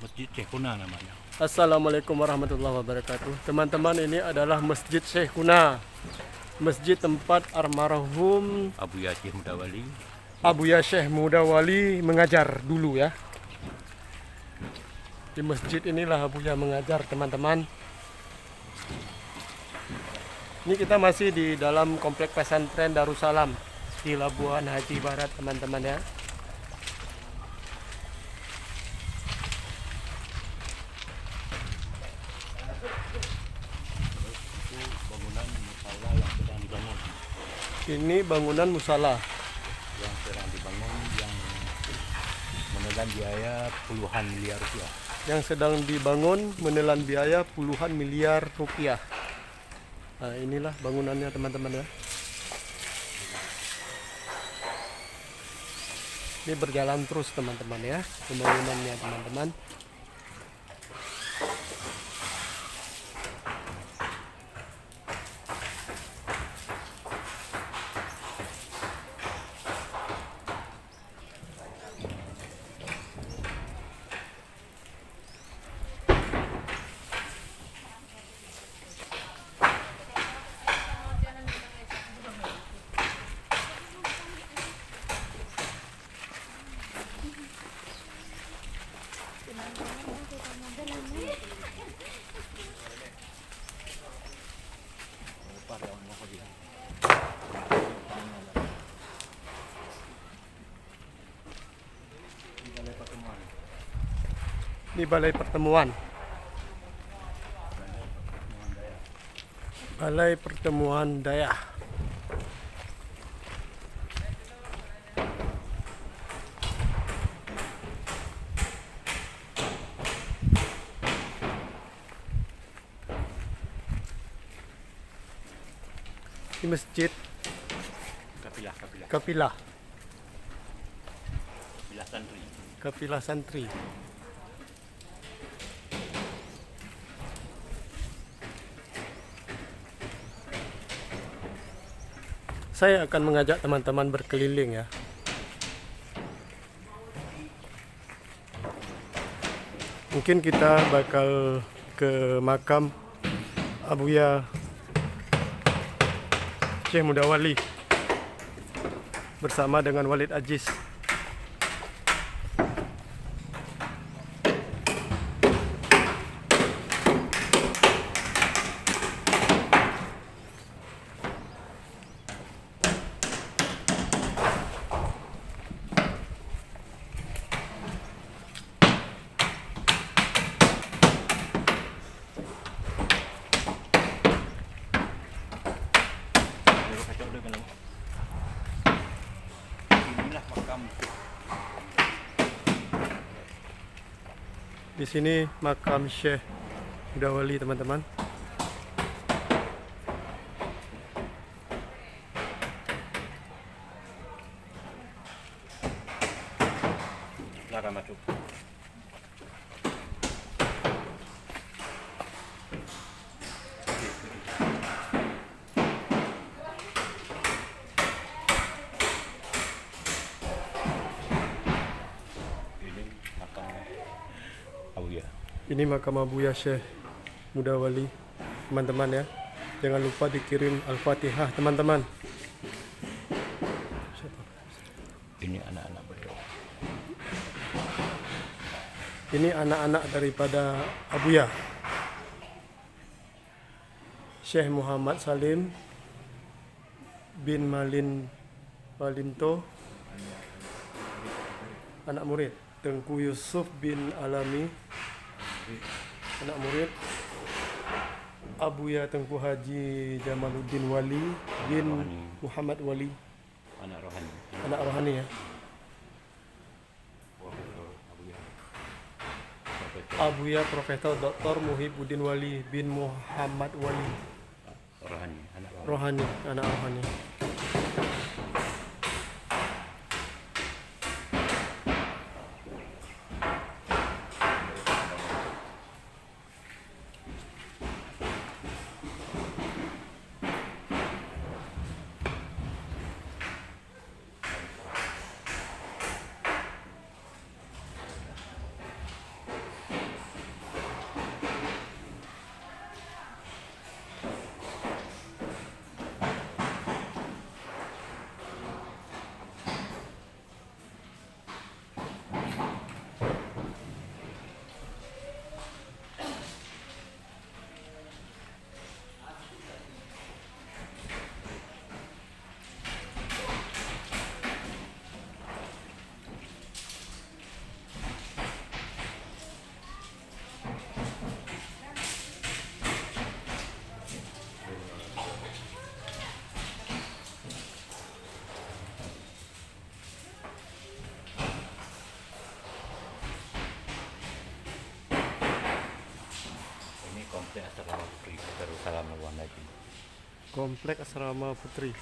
Masjid Syekhuna namanya. Assalamualaikum warahmatullahi wabarakatuh. Teman-teman, ini adalah Masjid Syekhuna, masjid tempat almarhum Abuya Syekh Mudawali. Abuya Syekh Mudawali mengajar dulu ya. Di masjid inilah Abuya mengajar, teman-teman. Ini kita masih di dalam komplek pesantren Darussalam di Labuan Haji Barat, teman-teman ya. Bangunan musala yang sedang dibangun. Ini bangunan musala Yang sedang dibangun yang menelan biaya puluhan miliar rupiah. yang sedang dibangun menelan biaya puluhan miliar rupiah. Nah, inilah bangunannya, teman-teman ya. Ini berjalan terus, teman-teman ya, pembangunannya, teman-teman. Ini balai pertemuan. Balai pertemuan Daya. Di masjid Kapilah Kapilah santri. Kapilah santri. Saya akan mengajak teman-teman berkeliling ya. Mungkin kita bakal ke makam Abuya Syekh Mudawali bersama dengan Walid Aziz. Inilah makam Di sini makam Syekh Mudawali, teman-teman. Lara masuk. Ini makam Abuya. Ini makam Abuya Syekh Mudawali, teman-teman ya. Jangan lupa dikirim Al-Fatihah, teman-teman. Ini anak-anak beliau. Ini anak-anak daripada Abuya. Syekh Muhammad Salim bin Malinto, anak murid. Tengku Yusuf bin Alami, anak murid. Abuya Tengku Haji Jamaluddin Wali bin Muhammad Wali, Anak rohani. anak rohani ya. Abuya. Abuya Profesor Dr. Muhibbuddin Wali bin Muhammad Wali, Rohani, anak rohani. rohani, anak rohani. Komplek Asrama Putri Darussalam Warna itu. Komplek Asrama Putri.